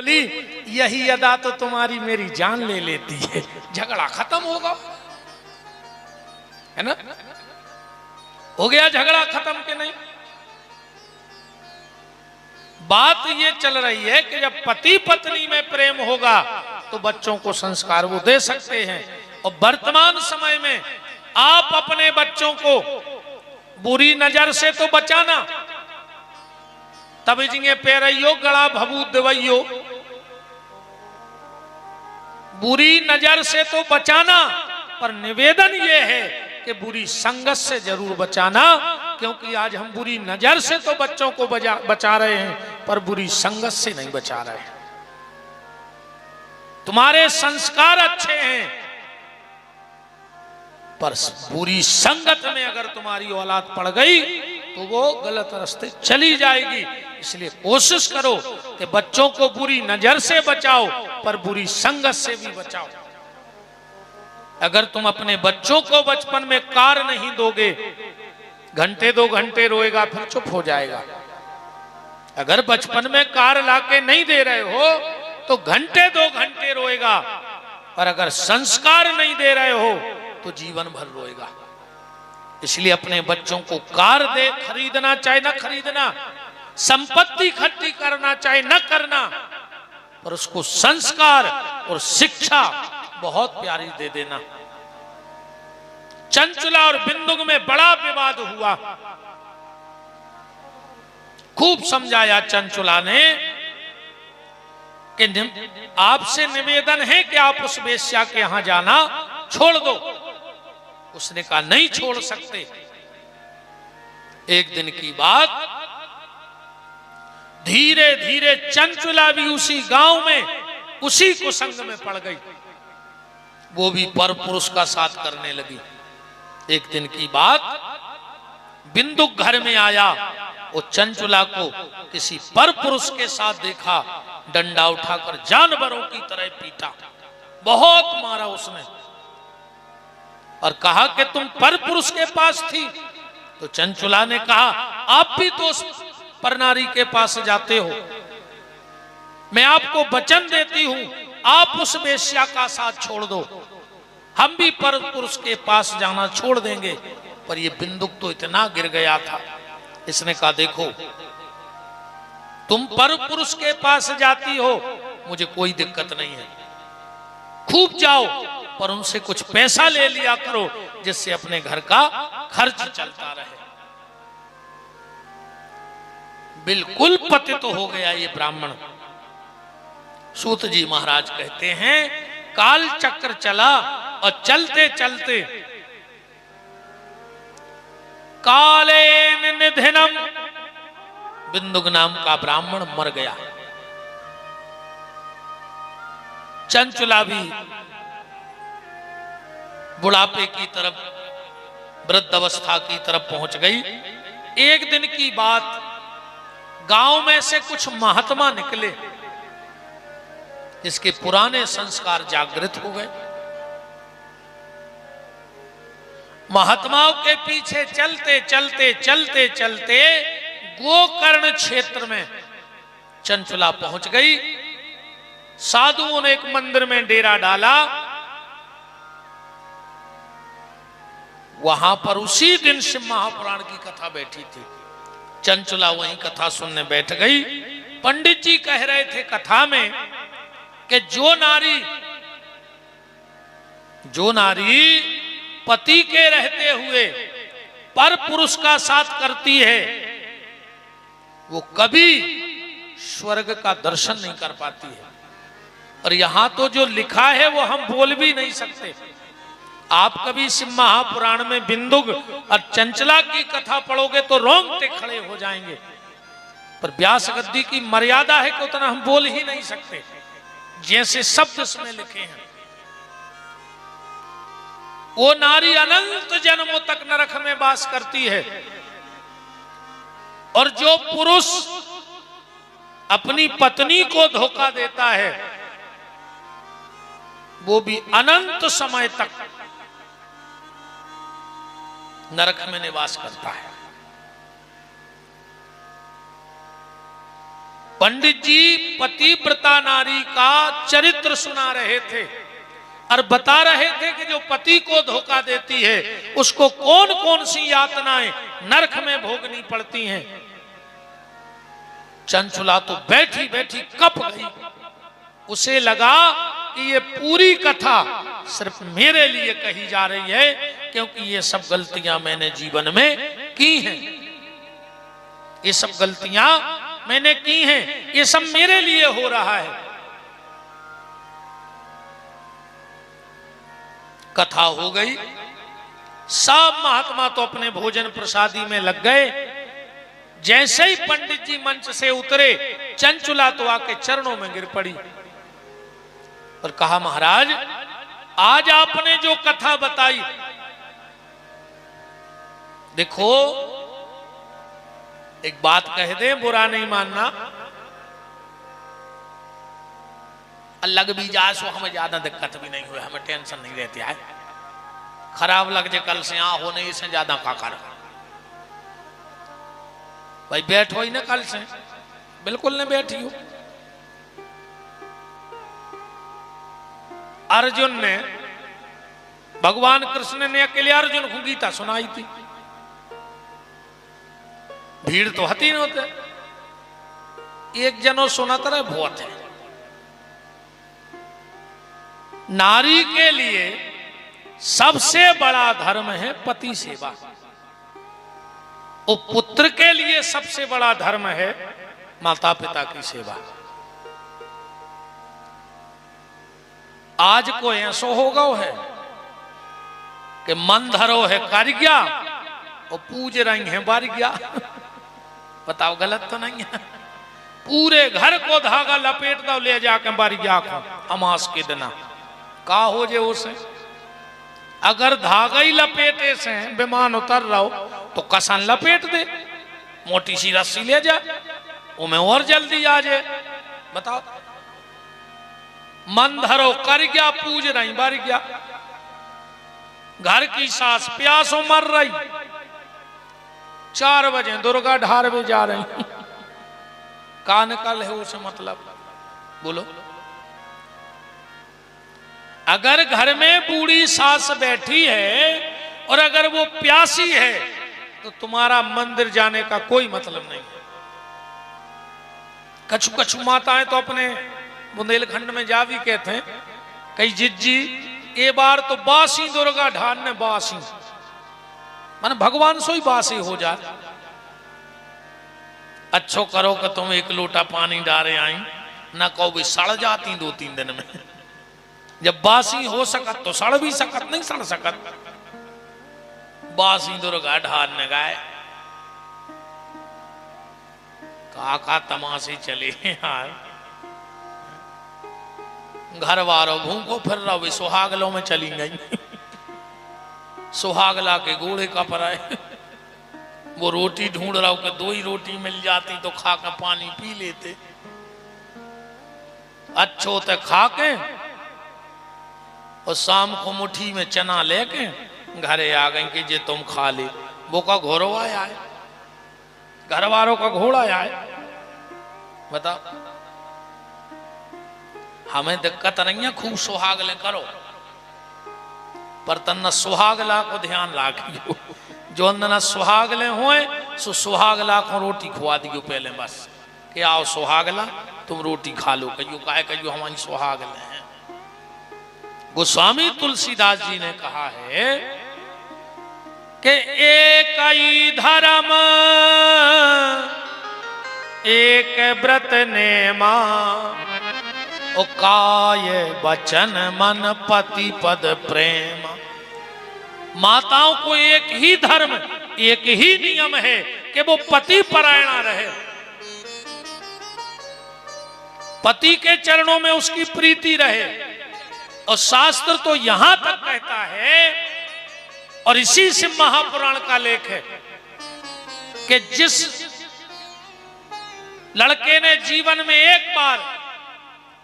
बोली यही अदा तो तुम्हारी मेरी जान ले लेती है, झगड़ा खत्म होगा, है ना? हो गया झगड़ा खत्म के नहीं? बात ये चल रही है कि जब पति पत्नी में प्रेम होगा तो बच्चों को संस्कार वो दे सकते हैं। और वर्तमान समय में आप अपने बच्चों को बुरी नजर से तो बचाना, तभी जिंगे पैरइयो गड़ा भभू दिवइयो, बुरी नजर से तो बचाना, पर निवेदन यह है कि बुरी संगत से जरूर बचाना, क्योंकि आज हम बुरी नजर से तो बच्चों को बचा रहे हैं पर बुरी संगत से नहीं बचा रहे हैं। तुम्हारे संस्कार अच्छे हैं पर बुरी संगत में अगर तुम्हारी औलाद पड़ गई तो वो गलत रास्ते चली जाएगी। इसलिए कोशिश करो कि बच्चों को बुरी नजर से बचाओ पर बुरी संगत से भी बचाओ। अगर तुम अपने बच्चों को बचपन में कार नहीं दोगे, घंटे 2 घंटे रोएगा फिर चुप हो जाएगा। अगर बचपन में कार लाके नहीं दे रहे हो तो घंटे 2 घंटे रोएगा, और अगर संस्कार नहीं दे रहे हो तो जीवन भर रोएगा। इसलिए अपने बच्चों को कार दे, खरीदना चाहे ना खरीदना, संपत्ति इकट्ठी करना चाहे न करना, पर उसको संस्कार और शिक्षा बहुत प्यारी दे देना। चंचुला और बिंदुक में बड़ा विवाद हुआ, खूब समझाया चंचुला ने कि आपसे निवेदन है कि आप उस वेश्या के यहां जाना छोड़ दो। उसने कहा नहीं छोड़ सकते। एक दिन की बात, धीरे धीरे चंचुला भी उसी गांव में उसी कुसंग में पड़ गई, वो भी पर पुरुष का साथ करने लगी। एक दिन की बात, बिंदुक घर में आया, वो चंचुला को किसी पर पुरुष के साथ देखा, डंडा उठाकर जानवरों की तरह पीटा, बहुत मारा उसने, और कहा कि तुम पर पुरुष के पास थी। तो चंचुला ने कहा आप भी तो उस परनारी के पास जाते हो, मैं आपको वचन देती हूं आप उस वेश्या का साथ छोड़ दो, हम भी पर पुरुष के पास जाना छोड़ देंगे। पर ये बिंदुक तो इतना गिर गया था, इसने कहा देखो तुम पर पुरुष के पास जाती हो, मुझे कोई दिक्कत नहीं है, खूब जाओ, पर उनसे कुछ पैसा ले लिया करो जिससे अपने घर का खर्च चलता रहे। बिल्कुल पतित हो गया ये ब्राह्मण। सूत जी महाराज कहते हैं काल चक्र चला और चलते चलते कालेन निधनम, बिंदुक नाम का ब्राह्मण मर गया। चंचुला भी बुढ़ापे की तरफ, वृद्ध अवस्था की तरफ पहुंच गई। एक दिन की बात, गांव में से कुछ महात्मा निकले, इसके पुराने संस्कार जागृत हो गए। महात्माओं के पीछे चलते चलते चलते चलते गोकर्ण क्षेत्र में चंचुला पहुंच गई। साधुओं ने एक मंदिर में डेरा डाला, वहां पर उसी दिन शिव महापुराण की कथा बैठी थी। चंचुला वहीं कथा सुनने बैठ गई। पंडित जी कह रहे थे कथा में कि जो नारी पति के रहते हुए पर पुरुष का साथ करती है वो कभी स्वर्ग का दर्शन नहीं कर पाती है। और यहां तो जो लिखा है वो हम बोल भी नहीं सकते। आप कभी शिव महापुराण में बिंदुक और चंचला की कथा पढ़ोगे तो रोंगटे खड़े हो जाएंगे, पर व्यास गद्दी की मर्यादा है कि उतना हम बोल ही नहीं सकते, जैसे शब्द इसमें लिखे हैं। वो नारी अनंत जन्मों तक नरक में वास करती है, और जो पुरुष अपनी पत्नी को धोखा देता है वो भी अनंत समय तक नरक में निवास करता है। पंडित जी पतिव्रता नारी का चरित्र सुना रहे थे और बता रहे थे कि जो पति को धोखा देती है उसको कौन कौन सी यातनाएं नरक में भोगनी पड़ती हैं। चंचुला तो बैठी बैठी कप गई। उसे लगा कि ये पूरी कथा सिर्फ मेरे लिए कही जा रही है, क्योंकि ये सब गलतियां मैंने जीवन में की हैं। ये सब गलतियां मैंने की हैं, ये सब मेरे लिए हो रहा है। कथा हो गई। सब महात्मा तो अपने भोजन प्रसादी में लग गए। जैसे ही पंडित जी मंच से उतरे, चंचुला तो आके चरणों में गिर पड़ी और कहा, महाराज आज आपने जो कथा बताई, देखो एक बात कह दे, बुरा नहीं मानना, लग भी जाए सो हमें ज्यादा दिक्कत भी नहीं हुई, हमें टेंशन नहीं रहती है। खराब लग जाए कल से यहां होने इससे ज्यादा का कर भाई, बैठो ही ना कल से, बिल्कुल न बैठी हो। अर्जुन ने, भगवान कृष्ण ने अकेले अर्जुन को गीता सुनाई थी। भीड़ तो हती न होते, एक जनो सुनाता रहे बहुत है। नारी के लिए सबसे बड़ा धर्म है पति सेवा, और पुत्र के लिए सबसे बड़ा धर्म है माता पिता की सेवा। आज को ऐसो होगा है कि मन धरो है कर गया और पूज रही है बार गया। बताओ गलत तो नहीं है? पूरे घर को धागा लपेट दो, ले जाकर बार गया अमास के दिन का हो जे उसे। अगर धागा ही लपेटे से विमान उतर रहा हो तो कसन लपेट दे, मोटी सी रस्सी ले जा, उमें और जल्दी आ जाए। बताओ, मन धरो कर गया पूज रही बार गया। घर की सास प्यासों मर रही, 4 बजे दुर्गा ढार में जा रही, का निकल है उसे मतलब बोलो। अगर घर में बूढ़ी सास बैठी है और अगर वो प्यासी है तो तुम्हारा मंदिर जाने का कोई मतलब नहीं है। कछु कछु माताएं तो अपने बुंदेलखंड में जा भी कहते हैं, कई जिज्जी ये बार तो बासी दुर्गा ढान ने बासी, माने भगवान सो ही बासी हो जाए। अच्छो करो कि तुम एक लोटा पानी डाले आई, ना कहो भी सड़ जाती 2-3 दिन में। जब बासी हो सकत तो सड़ भी सकत, नहीं सड़ सकत। बासी दुर्गा ढान ने गाय काका तमाशे चले यार। घर वालों भूखो फिर रहा भी सुहागलों में चली गई। सुहागला के घोड़े का पराए, वो रोटी ढूंढ रहा हो कि 2 ही रोटी मिल जाती तो खा के पानी पी लेते। अच्छो ते खा के और शाम को मुट्ठी में चना लेके घरे आ गई कि जे तुम खा ले। वो का घोड़ो आया है, घर वालों का घोड़ा आया है। बता, हमें दिक्कत नहीं है, खूब सुहागले करो, पर तन्ना सुहागला को ध्यान राखियो। जो अंदर सुहागले होए सो सुहागला को रोटी खुआ दियो पहले, बस कि आओ सुहागला तुम रोटी खा लो। कहियो काहे कहियो हमारी सुहागले हैं। गोस्वामी तुलसीदास जी ने कहा है कि एक ही धर्म एक व्रत नेमा, ओ काय वचन मन पति पद प्रेम। माताओं को एक ही धर्म, एक ही नियम है कि वो पति परायणा रहे, पति के चरणों में उसकी प्रीति रहे। और शास्त्र तो यहां तक कहता है, और इसी से महापुराण का लेख है कि जिस लड़के ने जीवन में एक बार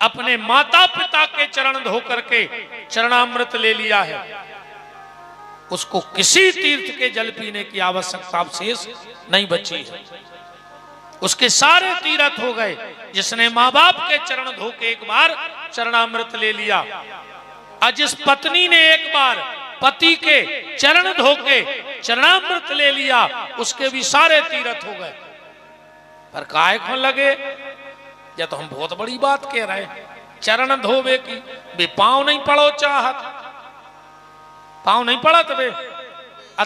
अपने माता पिता के चरण धो करके चरणामृत ले लिया है, उसको किसी तीर्थ के जल पीने की आवश्यकता शेष नहीं बची है। उसके सारे तीरथ हो गए। जिसने माँ बाप के चरण धो के एक बार चरणामृत ले लिया, और जिस पत्नी ने एक बार पति के चरण धो के चरणामृत ले लिया, उसके भी सारे तीरथ हो गए। पर काय को लगे या तो हम बहुत बड़ी बात कह रहे हैं, चरण धोवे की बे पांव नहीं पड़ो चाहत, पांव नहीं पड़ा तो बे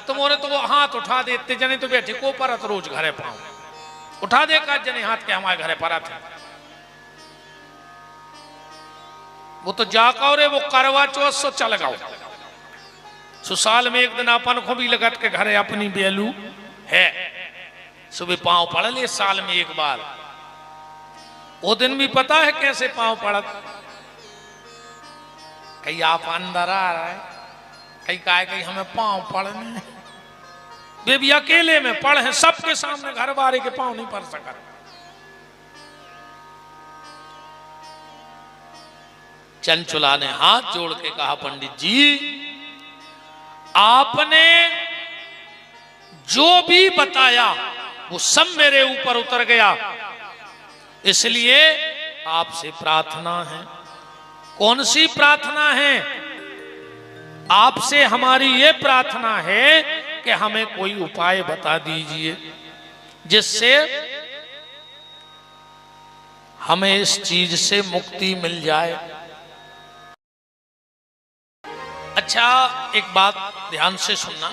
तुमने तो वो हाथ उठा दे, इतने जने तो बैठे को परत रोज घरे पांव उठा दे का जने हाथ के हमारे घरे पर थे। वो तो जाका रे वो करवा चौथ सो चल गाओ सुसाल में एक दिन अपन को भी लगत के घरे अपनी बेलू है, सुबह पांव पड़ ले साल में एक बार। वो दिन भी पता है कैसे पांव पड़त, कहीं आप अंदर आ रहा है, कहीं काय कहीं हमें पांव पड़ने, वे भी अकेले में पढ़े हैं, सबके सामने घर वाले के पांव नहीं पड़ सका। चंचुला ने हाथ जोड़ के कहा, पंडित जी आपने जो भी बताया वो सब मेरे ऊपर उतर गया, इसलिए आपसे प्रार्थना है। कौन सी प्रार्थना है? आपसे हमारी ये प्रार्थना है कि हमें कोई उपाय बता दीजिए जिससे हमें इस चीज से मुक्ति मिल जाए। अच्छा, एक बात ध्यान से सुनना,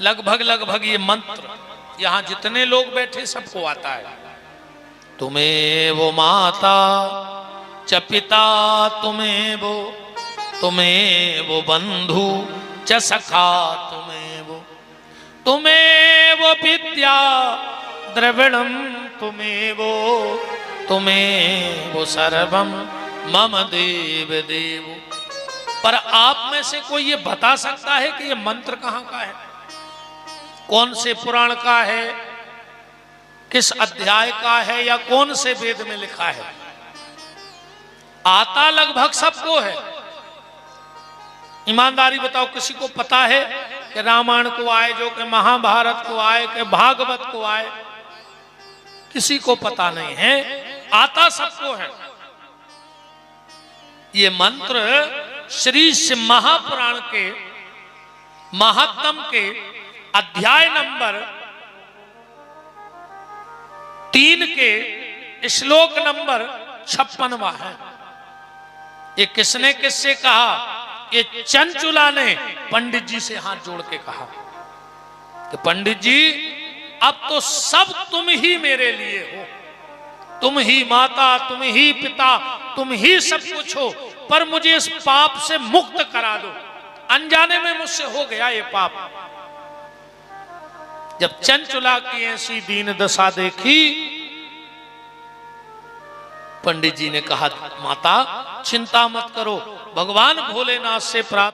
लगभग ये मंत्र यहां जितने लोग बैठे सबको आता है। तुम्हें वो माता च पिता, तुम्हें वो बंधु च सखा, तुम्हें वो विद्या द्रविणम, तुम्हें वो सर्वम मम देव देव। पर आप में से कोई ये बता सकता है कि ये मंत्र कहां का है, कौन से पुराण का है, किस अध्याय का है, या कौन से वेद में लिखा है? आता लगभग सबको है। ईमानदारी बताओ, किसी को पता है कि रामायण को आए, जो कि महाभारत को आए, कि भागवत को आए? किसी को पता नहीं है, आता सबको है। ये मंत्र श्री शिव महापुराण के महात्म के अध्याय नंबर 3 के श्लोक नंबर 56वां है। ये किसने किससे कहा? ये चंचुला ने पंडित जी से हाथ जोड़ के कहा कि पंडित जी अब तो सब तुम ही मेरे लिए हो, तुम ही माता, तुम ही पिता, तुम ही सब कुछ हो, पर मुझे इस पाप से मुक्त करा दो। अनजाने में मुझसे हो गया ये पाप। जब चंचुला की ऐसी दीन दशा देखी, पंडित जी ने कहा, माता चिंता मत करो, भगवान भोलेनाथ से प्रार्थना